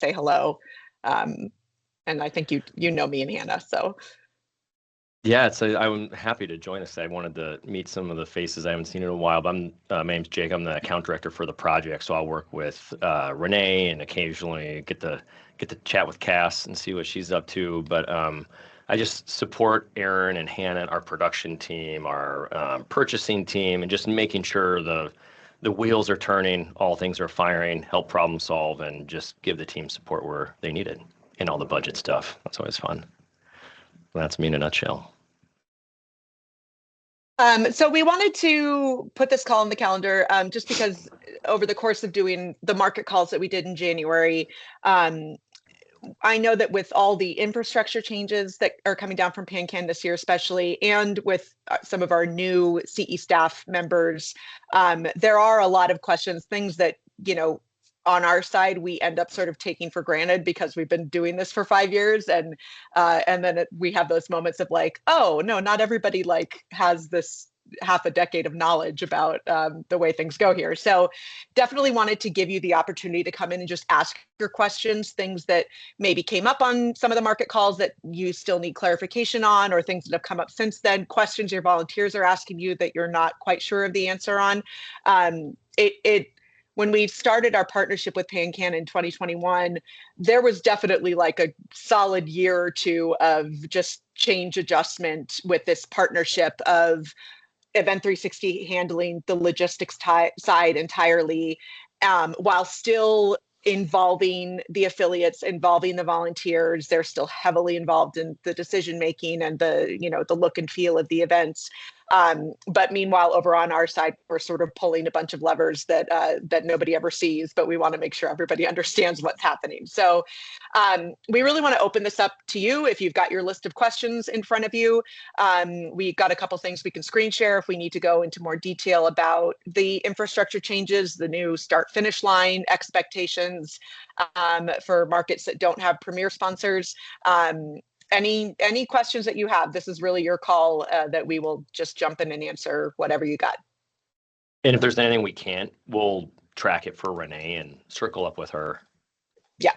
say hello. And I think you know me and Hannah, so. Yeah, I'm happy to join us. I wanted to meet some of the faces I haven't seen in a while. But my name's Jake. I'm the account director for the project, so I'll work with Renee and occasionally get to chat with Cass and see what she's up to. But I just support Aaron and Hannah, our production team, our purchasing team, and just making sure the wheels are turning, all things are firing, help problem solve, and just give the team support where they need it, and all the budget stuff. That's always fun. That's me in a nutshell. So we wanted to put this call on the calendar just because over the course of doing the market calls that we did in January, I know that with all the infrastructure changes that are coming down from PanCan this year, especially, and with some of our new CE staff members, there are a lot of questions, things that, on our side, we end up sort of taking for granted because we've been doing this for 5 years. And then we have those moments of like, oh, no, not everybody has this half a decade of knowledge about the way things go here. So definitely wanted to give you the opportunity to come in and just ask your questions, things that maybe came up on some of the market calls that you still need clarification on, or things that have come up since then, questions your volunteers are asking you that you're not quite sure of the answer on. When we started our partnership with PanCan in 2021, there was definitely a solid year or two of just change adjustment with this partnership of Event 360 handling the logistics side entirely, while still involving the affiliates, involving the volunteers. They're still heavily involved in the decision making and the look and feel of the events. But meanwhile, over on our side, we're sort of pulling a bunch of levers that nobody ever sees, but we want to make sure everybody understands what's happening. So we really want to open this up to you. If you've got your list of questions in front of you, we've got a couple things we can screen share if we need to go into more detail about the infrastructure changes, the new start finish line expectations for markets that don't have premier sponsors. Any questions that you have, this is really your call, that we will just jump in and answer whatever you got. And if there's anything we can't, we'll track it for Renee and circle up with her. Yeah.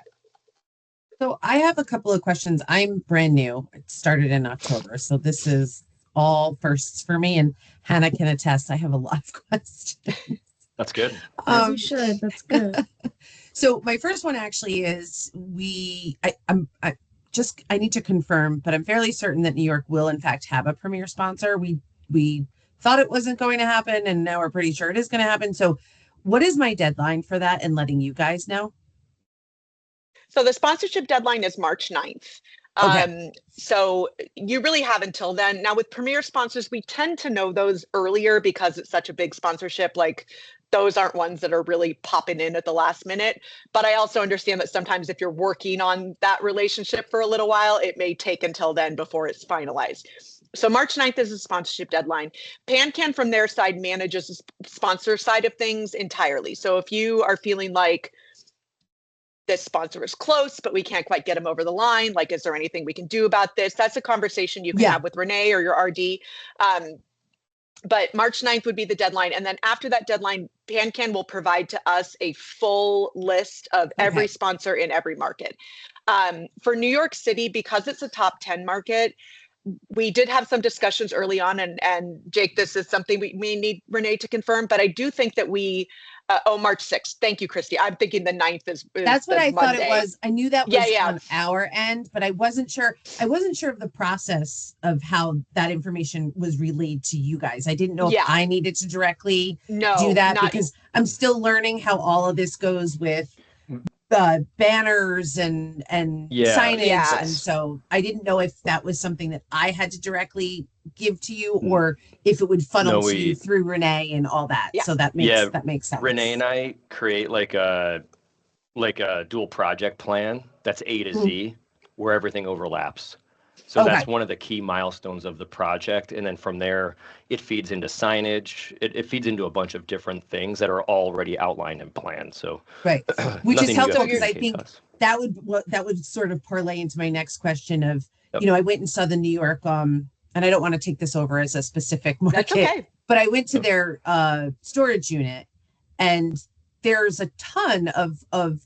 So I have a couple of questions. I'm brand new. It started in October. So this is all firsts for me. And Hannah can attest, I have a lot of questions. That's good. As you should. That's good. So my first one actually is I need to confirm, but I'm fairly certain that New York will in fact have a premier sponsor. We thought it wasn't going to happen, and now we're pretty sure it is going to happen. So what is my deadline for that and letting you guys know? So the sponsorship deadline is March 9th. Okay. So you really have until then. Now with premier sponsors, we tend to know those earlier because it's such a big sponsorship. Those aren't ones that are really popping in at the last minute. But I also understand that sometimes if you're working on that relationship for a little while, it may take until then before it's finalized. So March 9th is the sponsorship deadline. PanCan from their side manages the sponsor side of things entirely. So if you are feeling like this sponsor is close, but we can't quite get them over the line, is there anything we can do about this? That's a conversation you can have with Renee or your RD. But March 9th would be the deadline. And then after that deadline, PanCan will provide to us a full list of every sponsor in every market. For New York City, because it's a top 10 market, we did have some discussions early on, and Jake, this is something we need Renee to confirm, but I do think that March 6th. Thank you, Christy. I'm thinking the 9th is That's what I Monday. thought it was. I knew that was on our end, but I wasn't sure. I wasn't sure of the process of how that information was relayed to you guys. I didn't know if I needed to directly do that because I'm still learning how all of this goes with banners and signage. And so I didn't know if that was something that I had to directly give to you or if it would funnel to you through Renee and all that. So that makes sense. Renee and I create like a dual project plan that's A to Z where everything overlaps. So that's one of the key milestones of the project. And then from there, it feeds into signage. It feeds into a bunch of different things that are already outlined and planned. So which is helpful because I think that would sort of parlay into my next question of, I went and saw the New York, and I don't want to take this over as a specific market, but I went to their storage unit and there's a ton of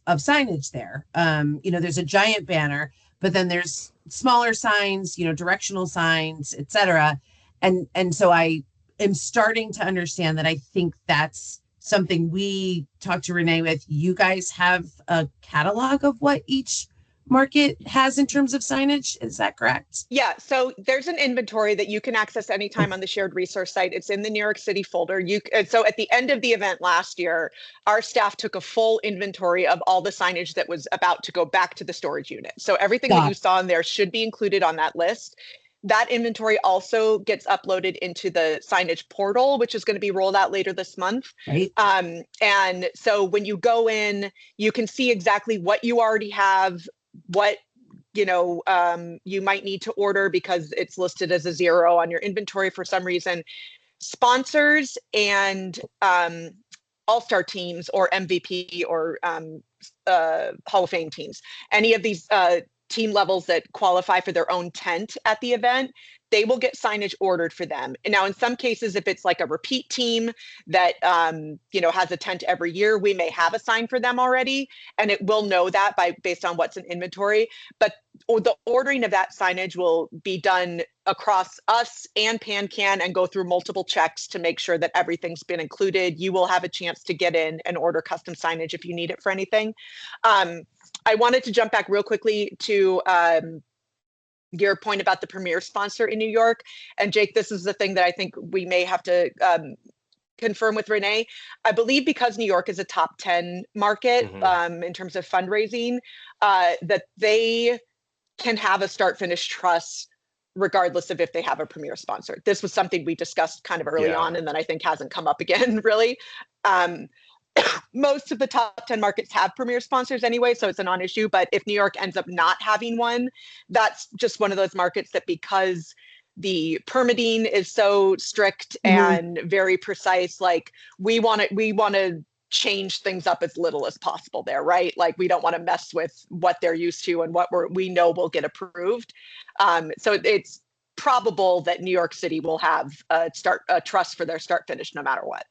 signage there. There's a giant banner, but then there's smaller signs, directional signs, etc. And so I am starting to understand that. I think that's something we talked to Renee with. You guys have a catalog of what each market has in terms of signage. Is that correct? Yeah. So there's an inventory that you can access anytime on the shared resource site. It's in the New York City folder. So at the end of the event last year, our staff took a full inventory of all the signage that was about to go back to the storage unit. So everything that you saw in there should be included on that list. That inventory also gets uploaded into the signage portal, which is going to be rolled out later this month. Right. And so when you go in, you can see exactly what you already have, what you might need to order because it's listed as a 0 on your inventory for some reason. Sponsors and all-star teams or MVP or Hall of Fame teams, any of these team levels that qualify for their own tent at the event, they will get signage ordered for them. And now in some cases, if it's like a repeat team that has a tent every year, we may have a sign for them already, and it will know that based on what's in inventory. But the ordering of that signage will be done across us and PanCan and go through multiple checks to make sure that everything's been included. You will have a chance to get in and order custom signage if you need it for anything. I wanted to jump back real quickly to your point about the premier sponsor in New York. And Jake, this is the thing that I think we may have to confirm with Renee. I believe because New York is a top 10 market in terms of fundraising, that they can have a start finish trust regardless of if they have a premier sponsor. This was something we discussed kind of early on, and then I think hasn't come up again really. Most of the top 10 markets have premier sponsors anyway, so it's a non-issue. But if New York ends up not having one, that's just one of those markets that, because the permitting is so strict and very precise, like we want to change things up as little as possible there, right? Like we don't want to mess with what they're used to and what we know will get approved. So it's probable that New York City will have a trust for their start finish no matter what.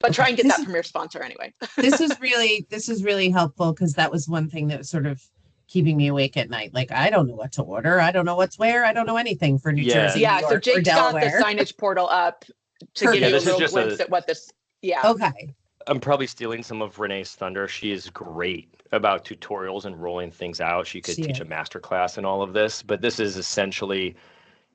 But try and get that premier sponsor anyway. This is really helpful, because that was one thing that was sort of keeping me awake at night. Like, I don't know what to order. I don't know what's where. I don't know anything for New Jersey, New York, so Jake's or Delaware. got the signage portal up to give you a little glimpse at what this. Yeah. Okay. I'm probably stealing some of Renee's thunder. She is great about tutorials and rolling things out. She could teach a masterclass in all of this, but this is essentially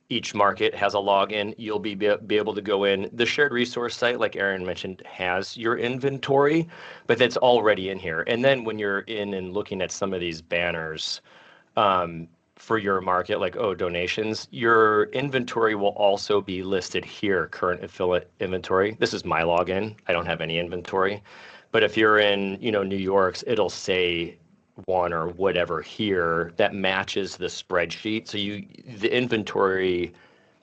each market has a login. You'll be able to go in. The shared resource site, like Aaron mentioned, has your inventory, but that's already in here. And then when you're in and looking at some of these banners for your market, like, donations, your inventory will also be listed here, current affiliate inventory. This is my login. I don't have any inventory. But if you're in, New York's, it'll say one or whatever here that matches the spreadsheet. So the inventory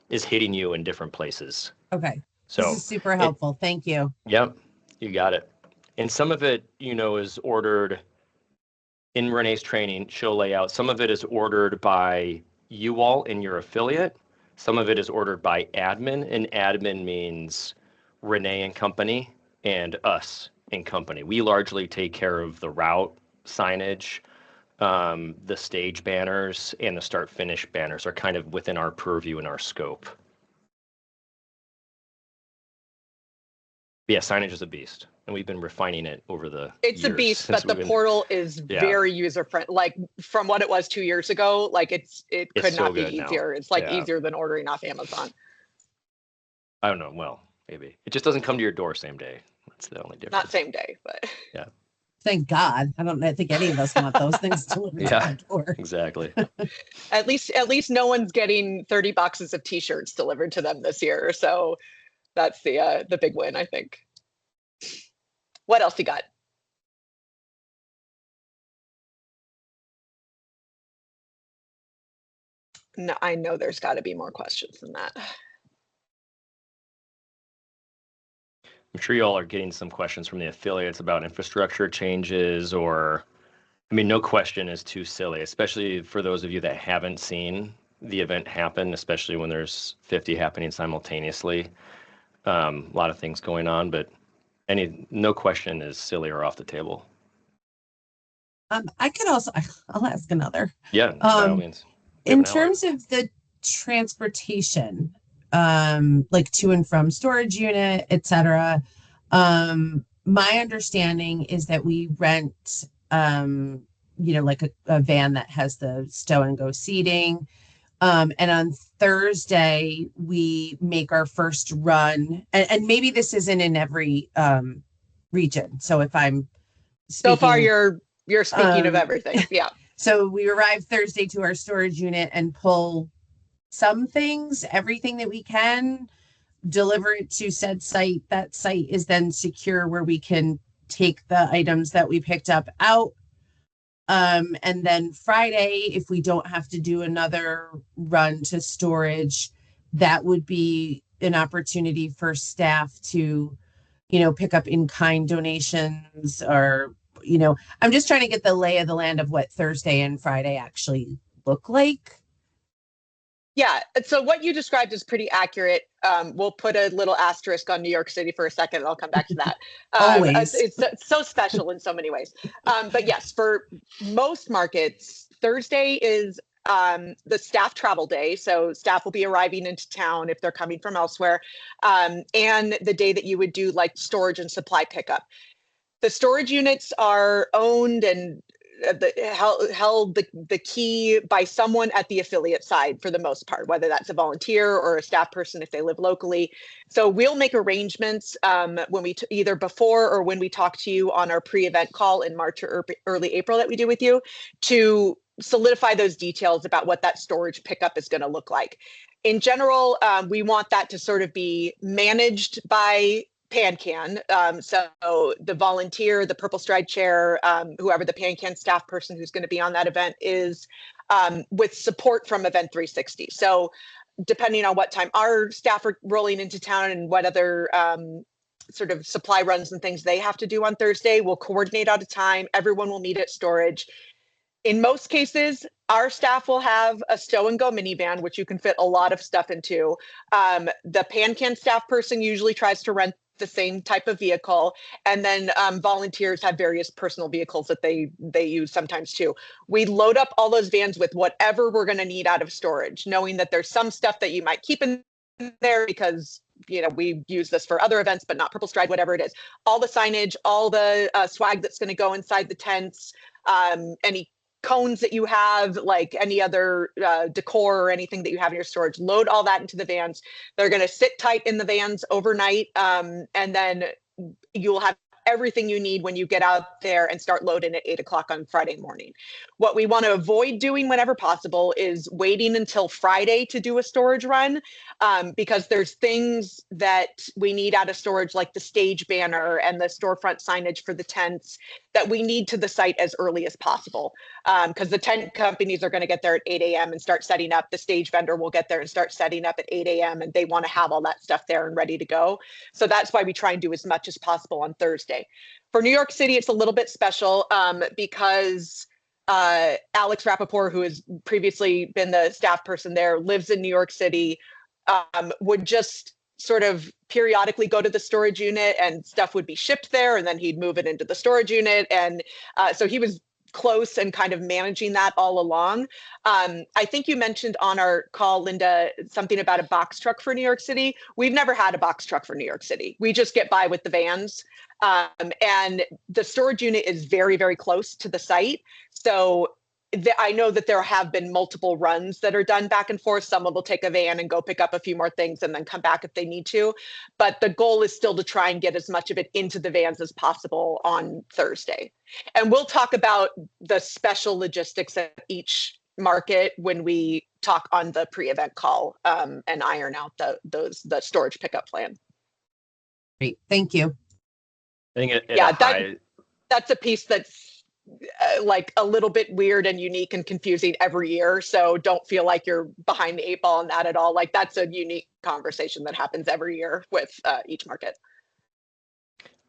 is hitting you in different places. Okay. So this is super helpful. Thank you. Yep. You got it. And some of it, is ordered in Renee's training. She'll lay out. Some of it is ordered by you all in your affiliate. Some of it is ordered by admin, and admin means Renee and company and us and company. We largely take care of the route signage, the stage banners, and the start finish banners are kind of within our purview and our scope. Yeah, signage is a beast, and we've been refining it over the years. A beast, but the portal is very user friendly. Like from what it was 2 years ago, like it could not be easier. Now. It's like easier than ordering off Amazon. I don't know. Well, maybe it just doesn't come to your door same day. That's the only difference. Not same day, but yeah. Thank God. I think any of us want those things delivered to our door. Exactly. At least no one's getting 30 boxes of t-shirts delivered to them this year. So that's the big win, I think. What else you got? No, I know there's got to be more questions than that. I'm sure you all are getting some questions from the affiliates about infrastructure changes, or, no question is too silly, especially for those of you that haven't seen the event happen, especially when there's 50 happening simultaneously. A lot of things going on, but No question is silly or off the table. I could also, I'll ask another. Yeah, by all means. In terms of the transportation, like to and from storage unit, etc. My understanding is that we rent, like a van that has the stow and go seating. And on Thursday, we make our first run, and maybe this isn't in every region. So if I'm speaking, so far you're speaking of everything. Yeah. So we arrive Thursday to our storage unit and pull some things, everything that we can, deliver it to said site. That site is then secure where we can take the items that we picked up out. And then Friday, if we don't have to do another run to storage, that would be an opportunity for staff to, pick up in-kind donations or, I'm just trying to get the lay of the land of what Thursday and Friday actually look like. Yeah. So what you described is pretty accurate. We'll put a little asterisk on New York City for a second, and I'll come back to that. Always. It's so special in so many ways. But yes, for most markets, Thursday is the staff travel day. So staff will be arriving into town if they're coming from elsewhere, and the day that you would do like storage and supply pickup. The storage units are owned and held the key by someone at the affiliate side for the most part, whether that's a volunteer or a staff person if they live locally. So we'll make arrangements when we either before or when we talk to you on our pre-event call in March or early April that we do with you to solidify those details about what that storage pickup is going to look like. In general, we want that to sort of be managed by PanCan. So the volunteer, the PurpleStride chair, whoever the PanCan staff person who's going to be on that event is, with support from Event 360. So depending on what time our staff are rolling into town and what other sort of supply runs and things they have to do on Thursday, we'll coordinate out a time. Everyone will meet at storage. In most cases, our staff will have a stow and go minivan, which you can fit a lot of stuff into. The PanCan staff person usually tries to rent the same type of vehicle, and then volunteers have various personal vehicles that they use sometimes too. We load up all those vans with whatever we're going to need out of storage, knowing that there's some stuff that you might keep in there because we use this for other events, but not PurpleStride, whatever it is. All the signage, all the swag that's going to go inside the tents, any cones that you have, like any other decor or anything that you have in your storage, load all that into the vans. They're going to sit tight in the vans overnight. And then you'll have everything you need when you get out there and start loading at 8 o'clock on Friday morning. What we want to avoid doing whenever possible is waiting until Friday to do a storage run, because there's things that we need out of storage, like the stage banner and the storefront signage for the tents, that we need to the site as early as possible. Because the tent companies are going to get there at 8 a.m. and start setting up. The stage vendor will get there and start setting up at 8 a.m. and they want to have all that stuff there and ready to go. So that's why we try and do as much as possible on Thursday. For New York City, it's a little bit special because Alex Rappaport, who has previously been the staff person there, lives in New York City, would just sort of periodically go to the storage unit and stuff would be shipped there and then he'd move it into the storage unit. And so he was close and kind of managing that all along. I think you mentioned on our call, Linda, something about a box truck for New York City. We've never had a box truck for New York City. We just get by with the vans. And the storage unit is very, very close to the site. So I know that there have been multiple runs that are done back and forth. Someone will take a van and go pick up a few more things and then come back if they need to. But the goal is still to try and get as much of it into the vans as possible on Thursday. And we'll talk about the special logistics at each market when we talk on the pre-event call and iron out the storage pickup plan. Great, thank you. I think that's a piece that's like a little bit weird and unique and confusing every year. So don't feel like you're behind the 8 ball on that at all. Like that's a unique conversation that happens every year with each market.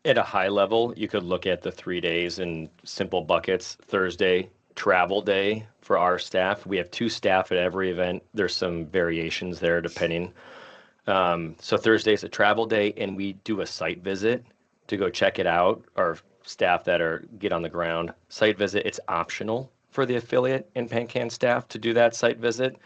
At a high level, you could look at the 3 days in simple buckets. Thursday, travel day for our staff. We have 2 staff at every event. There's some variations there depending. So Thursday's a travel day and we do a site visit to go check it out, or staff that get on the ground. Site visit, it's optional for the affiliate and PanCan staff to do that site visit.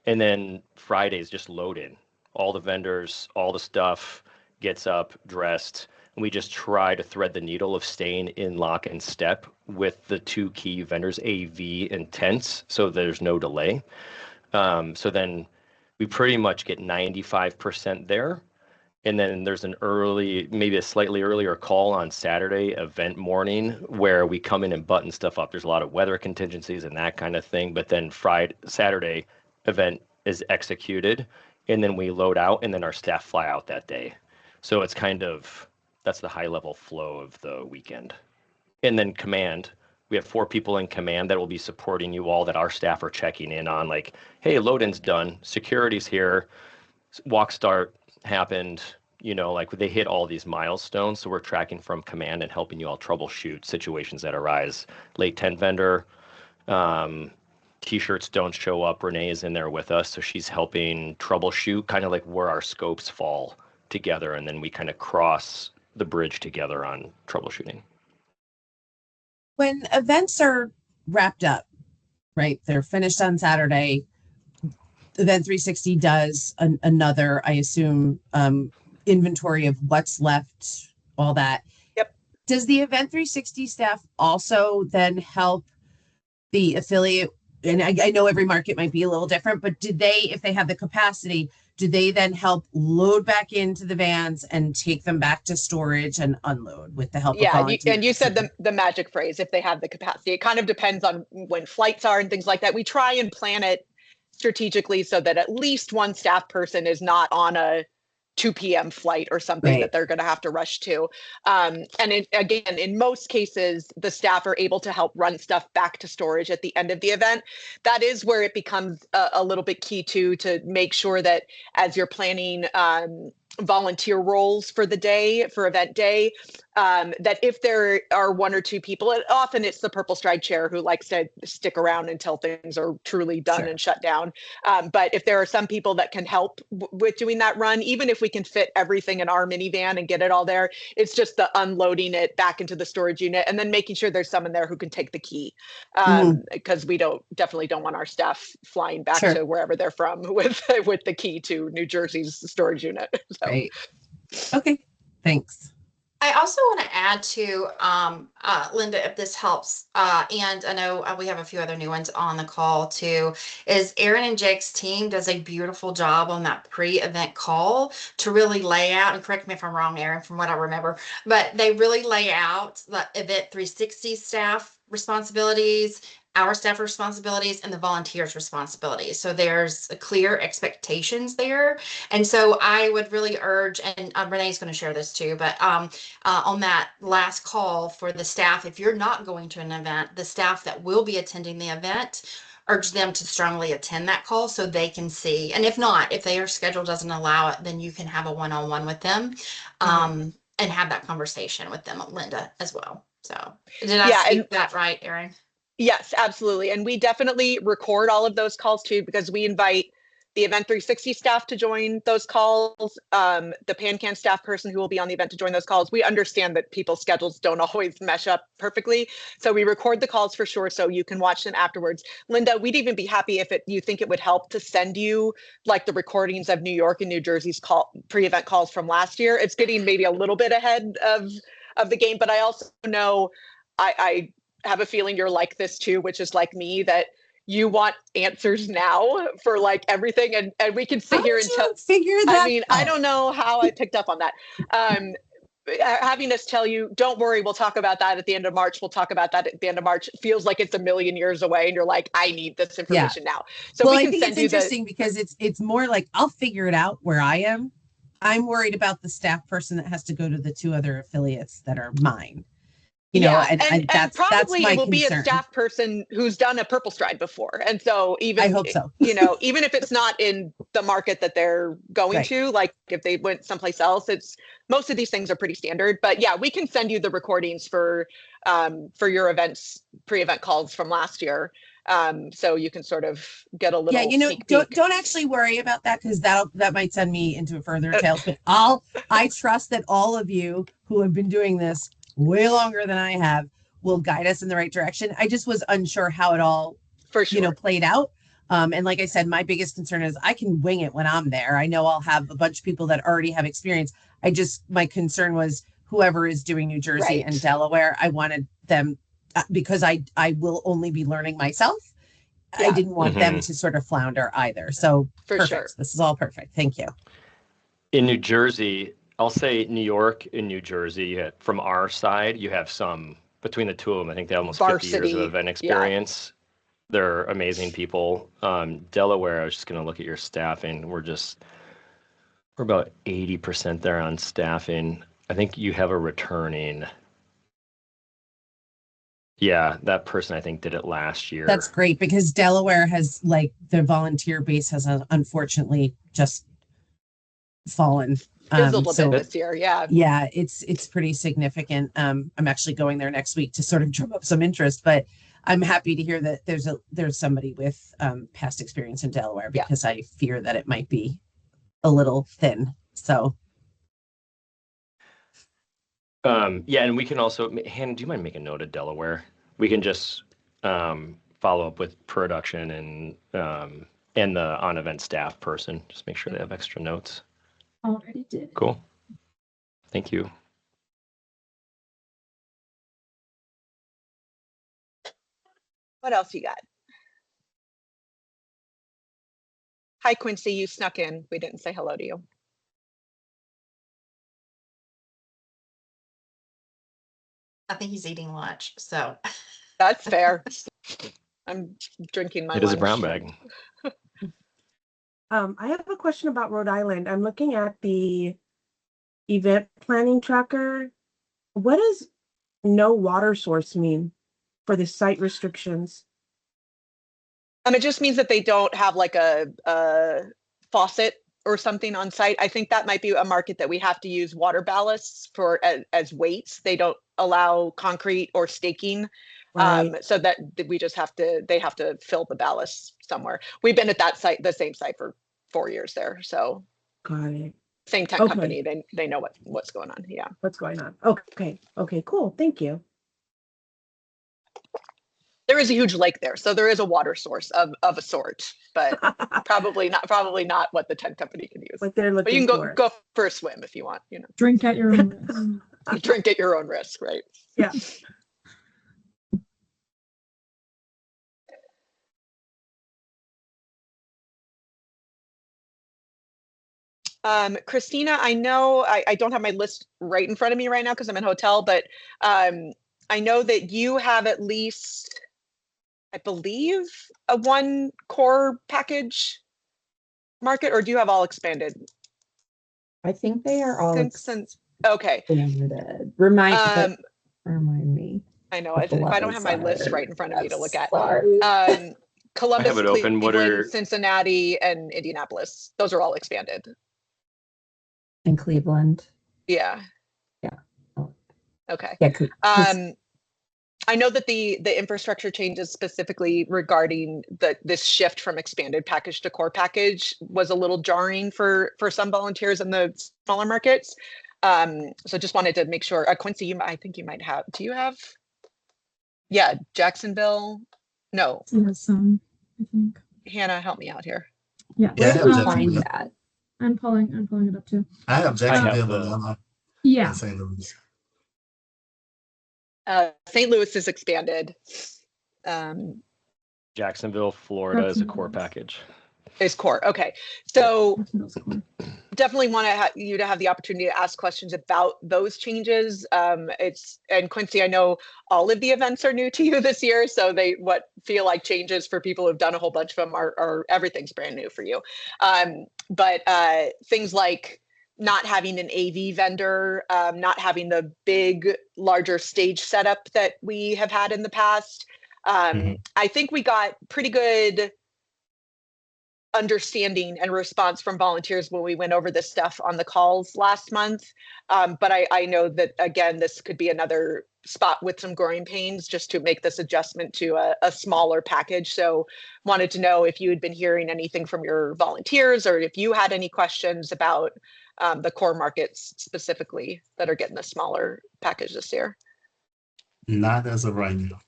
And then Friday's just loaded. All the vendors, all the stuff gets up, dressed, and we just try to thread the needle of staying in lock and step with the two key vendors, AV and tents, so there's no delay. So then we pretty much get 95% there. And then there's an early, maybe a slightly earlier call on Saturday event morning where we come in and button stuff up. There's a lot of weather contingencies and that kind of thing. But then Saturday event is executed, and then we load out, and then our staff fly out that day. So it's that's the high level flow of the weekend. And then command, we have 4 people in command that will be supporting you all, that our staff are checking in on, like, hey, load-in's done, security's here, walk start happened, like they hit all these milestones. So we're tracking from command and helping you all troubleshoot situations that arise. Late tent vendor, t-shirts don't show up. Renee is in there with us, so she's helping troubleshoot kind of like where our scopes fall together, and then we kind of cross the bridge together on troubleshooting. When events are wrapped up, right, they're finished on Saturday, Event 360 does another, I assume, inventory of what's left, all that. Yep. Does the Event 360 staff also then help the affiliate? And I know every market might be a little different, but if they have the capacity, do they then help load back into the vans and take them back to storage and unload with the help of volunteers? And you said the magic phrase, if they have the capacity. It kind of depends on when flights are and things like that. We try and plan it strategically so that at least one staff person is not on a 2 p.m. flight or something that they're going to have to rush to. Again, in most cases, the staff are able to help run stuff back to storage at the end of the event. That is where it becomes a little bit key to make sure that as you're planning volunteer roles for the day, for event day, that if there are 1 or 2 people, often it's the PurpleStride chair who likes to stick around until things are truly done and shut down. But if there are some people that can help with doing that run, even if we can fit everything in our minivan and get it all there, it's just the unloading it back into the storage unit and then making sure there's someone there who can take the key. Because we definitely don't want our staff flying back to wherever they're from with the key to New Jersey's storage unit. So. Right. Okay. Thanks. I also want to add to, Linda, if this helps, and I know we have a few other new ones on the call too, is Aaron and Jake's team does a beautiful job on that pre-event call to really lay out, and correct me if I'm wrong, Aaron, from what I remember, but they really lay out the Event 360 staff responsibilities, our staff responsibilities, and the volunteers' responsibilities. So there's clear expectations there. And so I would really urge, and Renee's going to share this too, but on that last call for the staff, if you're not going to an event, the staff that will be attending the event, urge them to strongly attend that call so they can see. And if not, if their schedule doesn't allow it, then you can have a one-on-one with them and have that conversation with them, Linda, as well. So did I speak that right, Aaron? Yes, absolutely. And we definitely record all of those calls too, because we invite the Event 360 staff to join those calls, the PanCan staff person who will be on the event to join those calls. We understand that people's schedules don't always mesh up perfectly. So we record the calls for sure, so you can watch them afterwards. Linda, we'd even be happy if you think it would help to send you like the recordings of New York and New Jersey's pre-event calls from last year. It's getting maybe a little bit ahead of the game, but I also know I have a feeling you're like this too, which is like me, that you want answers now for like everything. And we can sit here and figure that out. I don't know how I picked up on that. Having us tell you, don't worry, we'll talk about that at the end of March. We'll talk about that at the end of March. Feels like it's a million years away. And you're like, I need this information now. So I think it's interesting because it's more like, I'll figure it out where I am. I'm worried about the staff person that has to go to the 2 other affiliates that are mine. And that's probably my it will concern. be a staff person who's done a PurpleStride before. And so I hope so. Even if it's not in the market that they're going to, like if they went someplace else, most of these things are pretty standard. But yeah, we can send you the recordings for your events, pre-event calls from last year. So you can sort of get a little sneak peek. Don't actually worry about that, because that might send me into a further tailspin. I trust that all of you who have been doing this way longer than I have will guide us in the right direction. I just was unsure how it all, played out. And like I said, my biggest concern is I can wing it when I'm there. I know I'll have a bunch of people that already have experience. My concern was whoever is doing New Jersey and Delaware, I wanted them, because I will only be learning myself. Yeah. I didn't want them to sort of flounder either. So perfect. Sure. This is all perfect. Thank you. In New Jersey, I'll say New York and New Jersey, from our side, you have some, between the two of them, I think they have almost 50 years of event experience. Yeah. They're amazing people. Delaware, I was just going to look at your staffing. We're about 80% there on staffing. I think you have a returning. Yeah, that person I think did it last year. That's great, because Delaware has, like, the volunteer base has unfortunately just fallen. A little bit this year, yeah. Yeah, it's pretty significant. I'm actually going there next week to sort of drum up some interest, but I'm happy to hear that there's somebody with past experience in Delaware, because I fear that it might be a little thin. So. And we can also, Hannah, do you mind making a note of Delaware? We can just follow up with production and the on-event staff person. Just make sure they have extra notes. Already did. Cool. Thank you. What else you got? Hi, Quincy, you snuck in. We didn't say hello to you. I think he's eating lunch, so. That's fair. I'm drinking my lunch. It is a brown bag. I have a question about Rhode Island. I'm looking at the event planning tracker. What does no water source mean for the site restrictions? It just means that they don't have like a faucet or something on site. I think that might be a market that we have to use water ballasts for as weights. They don't allow concrete or staking. Right. So that they have to fill the ballast somewhere. We've been at that site, the same site, for 4 years there. So got it. Same tent company. They know what's going on. Yeah. What's going on? Okay. Okay, cool. Thank you. There is a huge lake there, so there is a water source of a sort, but probably not what the tent company can use. What they're looking but you can go for a swim if you want. Drink at your own risk. Drink at your own risk, right? Yeah. Christina, I know I don't have my list right in front of me right now because I'm in a hotel, but I know that you have at least, I believe, a one core package market, or do you have all expanded? I think they are all okay. Expanded. Remind me. I know if I don't have my list right in front of me to look at. Sorry. Columbus, I have it open. Cleveland, Cincinnati, and Indianapolis. Those are all expanded. In Cleveland. Yeah. Yeah. Oh. Okay. Yeah. I know that the infrastructure changes specifically regarding this shift from expanded package to core package was a little jarring for some volunteers in the smaller markets. So just wanted to make sure. Quincy, I think you might have. Do you have? Yeah, Jacksonville. No. Yeah, some, I think. Hannah, help me out here. Yeah. Where did you find that? I'm pulling it up too. I have Jacksonville, but I'm not. Yeah. St. Louis. St. Louis is expanded. Jacksonville, Florida is a core package. Is core. Okay. So definitely want you to have the opportunity to ask questions about those changes. And Quincy, I know all of the events are new to you this year. So what feel like changes for people who've done a whole bunch of them are everything's brand new for you. But things like not having an AV vendor, not having the big, larger stage setup that we have had in the past. I think we got pretty good understanding and response from volunteers when we went over this stuff on the calls last month. But I know that, again, this could be another spot with some growing pains just to make this adjustment to a smaller package. So wanted to know if you had been hearing anything from your volunteers or if you had any questions about the core markets specifically that are getting the smaller package this year? Not as of right now.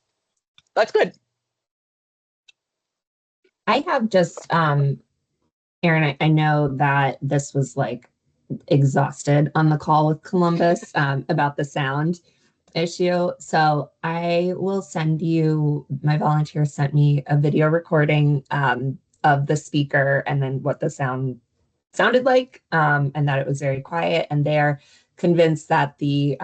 That's good. I have just, Aaron, I know that this was like exhausted on the call with Columbus about the sound issue. So I will send you, my volunteer sent me a video recording of the speaker and then what the sound sounded like, and that it was very quiet. And they're convinced that the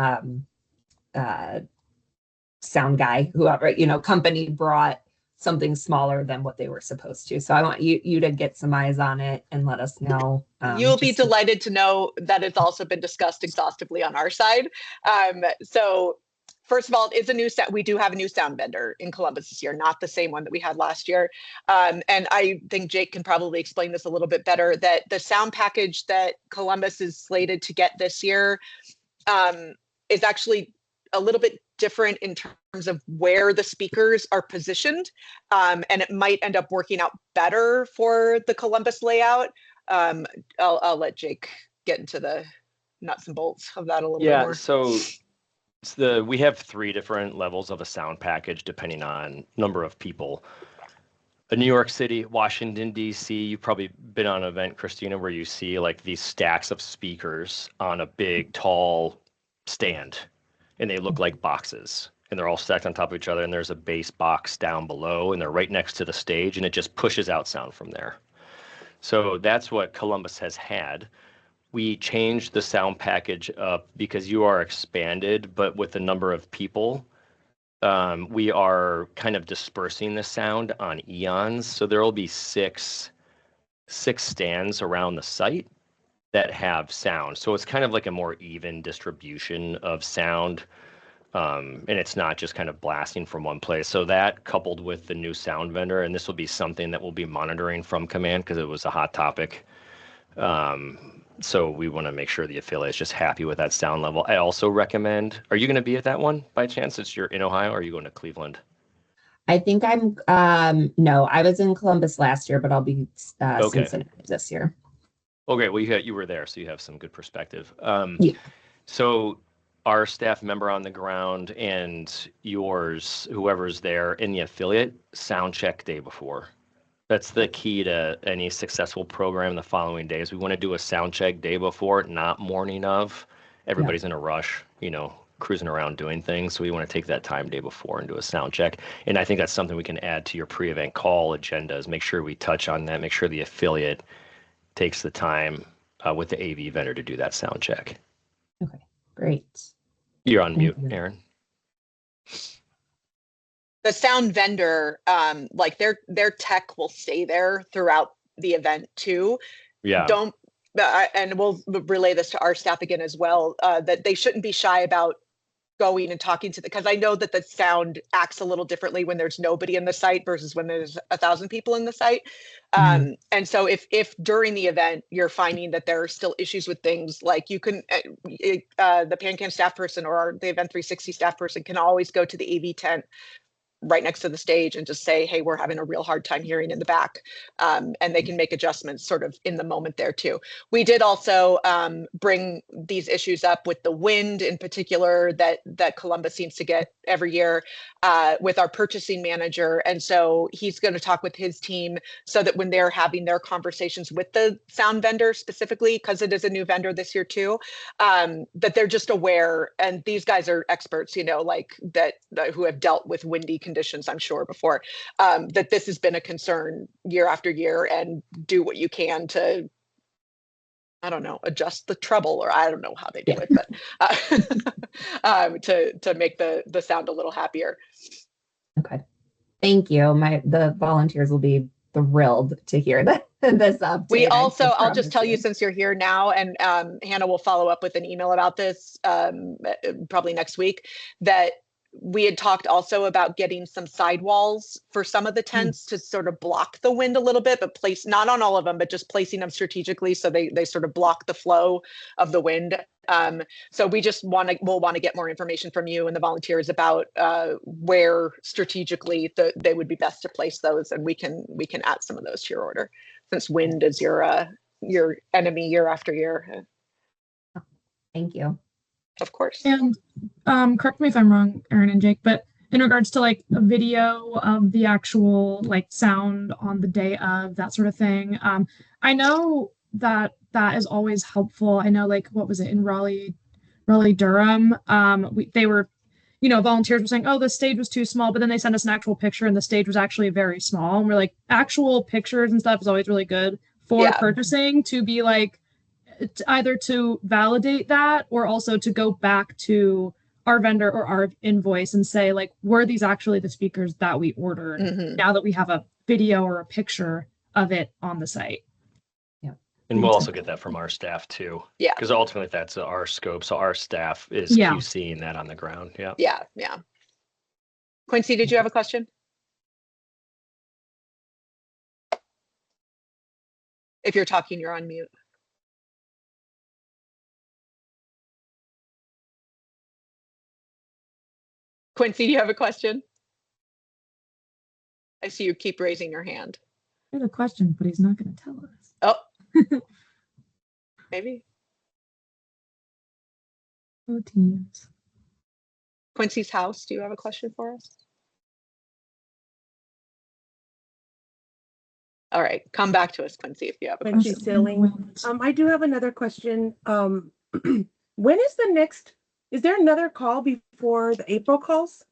sound guy, whoever, company brought something smaller than what they were supposed to. So I want you to get some eyes on it and let us know. You'll be delighted to know that it's also been discussed exhaustively on our side. So first of all, it's a new set. We do have a new sound vendor in Columbus this year, not the same one that we had last year. And I think Jake can probably explain this a little bit better, that the sound package that Columbus is slated to get this year is actually a little bit different in terms of where the speakers are positioned. And it might end up working out better for the Columbus layout. I'll let Jake get into the nuts and bolts of that a little bit more. So we have 3 different levels of a sound package depending on number of people. New York City, Washington, D.C., you've probably been on an event, Christina, where you see like these stacks of speakers on a big, tall stand, and they look like boxes, and they're all stacked on top of each other, and there's a bass box down below, and they're right next to the stage, and it just pushes out sound from there. So that's what Columbus has had. We changed the sound package up because you are expanded, but with the number of people, we are kind of dispersing the sound on eons. So there will be six stands around the site that have sound. So it's kind of like a more even distribution of sound. And it's not just kind of blasting from one place. So that coupled with the new sound vendor, and this will be something that we'll be monitoring from command because it was a hot topic. So we want to make sure the affiliate is just happy with that sound level. I also recommend, are you going to be at that one by chance? You're in Ohio, or are you going to Cleveland? I think no, I was in Columbus last year, but I'll be Cincinnati this year. Okay, well, you were there, so you have some good perspective. Yeah. So our staff member on the ground and yours, whoever's there in the affiliate, sound check day before. That's the key to any successful program the following days. We want to do a sound check day before, not morning of. Everybody's in a rush, cruising around doing things. So we want to take that time day before and do a sound check. And I think that's something we can add to your pre-event call agendas. Make sure we touch on that. Make sure the affiliate takes the time with the AV vendor to do that sound check. Okay, great. You're on mute, Aaron. The sound vendor, like their tech will stay there throughout the event too. Yeah. And we'll relay this to our staff again as well, that they shouldn't be shy about going and talking to because I know that the sound acts a little differently when there's nobody in the site versus when there's 1,000 people in the site. And so if during the event you're finding that there are still issues with things, like you can, the PanCam staff person or the Event 360 staff person can always go to the AV tent right next to the stage and just say, hey, we're having a real hard time hearing in the back. And they can make adjustments sort of in the moment there too. We did also bring these issues up with the wind in particular that Columbus seems to get every year with our purchasing manager. And so he's going to talk with his team so that when they're having their conversations with the sound vendor specifically, because it is a new vendor this year too, that they're just aware, and these guys are experts, like that who have dealt with windy conditions, I'm sure before, that this has been a concern year after year, and do what you can to, I don't know, adjust the treble, or I don't know how they do it, but to make the sound a little happier. Okay, thank you. The volunteers will be thrilled to hear that this update. We also, I'll just tell you, since you're here now, and Hannah will follow up with an email about this probably next week, that we had talked also about getting some sidewalls for some of the tents to sort of block the wind a little bit, but place, not on all of them, but just placing them strategically so they sort of block the flow of the wind. So we just we'll want to get more information from you and the volunteers about where strategically they would be best to place those, and we can add some of those to your order, since wind is your enemy year after year. Thank you. Of course. And correct me if I'm wrong, Erin and Jake, but in regards to like a video of the actual like sound on the day of, that sort of thing, I know that that is always helpful. I know, like, what was it in Raleigh Durham? They were, volunteers were saying, oh, the stage was too small, but then they sent us an actual picture and the stage was actually very small. And we're like, actual pictures and stuff is always really good for purchasing, to be like, either to validate that or also to go back to our vendor or our invoice and say, like, were these actually the speakers that we ordered, now that we have a video or a picture of it on the site? Yeah. And we'll also get that from our staff too. Yeah. Because ultimately that's our scope. So our staff is QCing that on the ground. Yeah. Yeah. Yeah. Quincy, did you have a question? If you're talking, you're on mute. Quincy, do you have a question? I see you keep raising your hand. I have a question, but he's not going to tell us. Oh, maybe. Oh, teams. Quincy's house, do you have a question for us? All right, come back to us, Quincy, if you have a question. Quincy Silling. I do have another question. When is the next, is there another call before the April calls?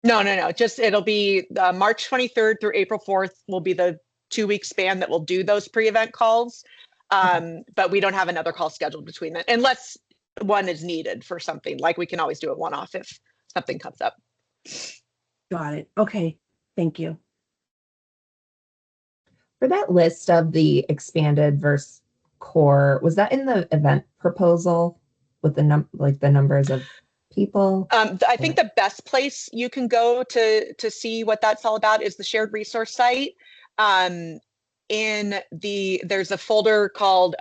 No. Just it'll be March 23rd through April 4th will be the 2-week span that we'll do those pre-event calls. But we don't have another call scheduled between that unless one is needed for something. Like, we can always do a one-off if something comes up. Got it. Okay. Thank you. For that list of the expanded versus core, was that in the event proposal with the numbers of people? I think the best place you can go to see what that's all about is the shared resource site. There's a folder called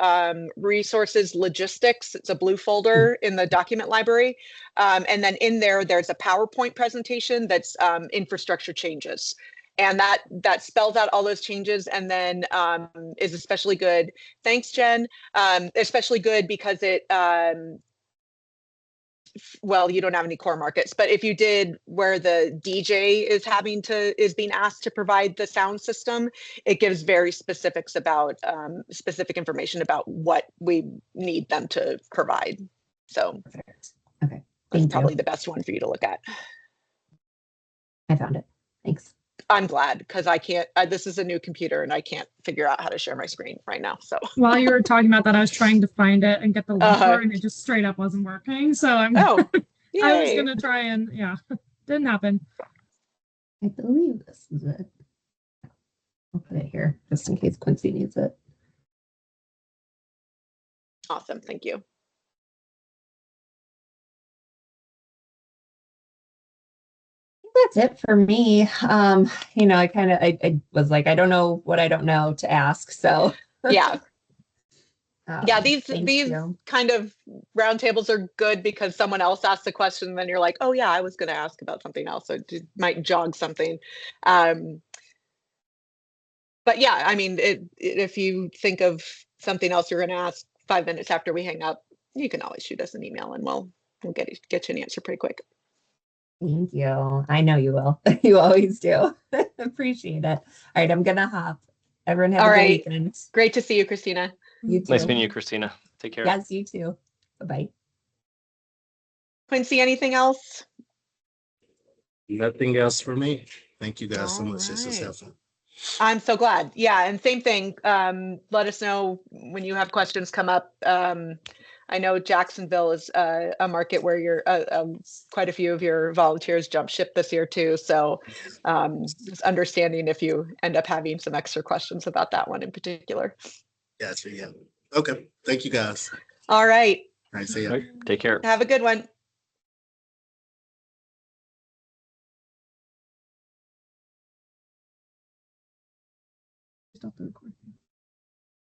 Resources Logistics. It's a blue folder in the document library. And then in there's a PowerPoint presentation that's infrastructure changes. And that spells out all those changes, and then is especially good. Thanks, Jen. Especially good because it, well, you don't have any core markets, but if you did where the DJ is being asked to provide the sound system, it gives very specifics about specific information about what we need them to provide. So Perfect. Okay. That's probably the best one for you to look at. I found it. Thanks. I'm glad, because I can't, this is a new computer and I can't figure out how to share my screen right now. So while you were talking about that, I was trying to find it and get the link for it, and it just straight up wasn't working. So I was going to try and, didn't happen. I believe this is it. I'll put it here just in case Quincy needs it. Awesome. Thank you. That's it for me. I was like, I don't know what I don't know to ask. So yeah. These kind of roundtables are good because someone else asks a question, and then you're like, oh yeah, I was going to ask about something else. So it might jog something. But yeah, I mean, if you think of something else you're going to ask 5 minutes after we hang up, you can always shoot us an email and we'll get you an answer pretty quick. Thank you. I know you will. You always do. Appreciate it. All right, I'm gonna hop. Everyone have a good weekend. Great to see you, Christina. You too. Nice meeting you, Christina. Take care. Yes, you too. Bye-bye. Quincy, anything else? Nothing else for me. Thank you guys so much. This was helpful. I'm so glad. Yeah, and same thing. Let us know when you have questions come up. I know Jacksonville is a market where you're quite a few of your volunteers jump ship this year too. So just understanding if you end up having some extra questions about that one in particular. Gotcha. Yeah. Okay. Thank you guys. All right. All right. See ya. Right, take care. Have a good one. Stop the recording.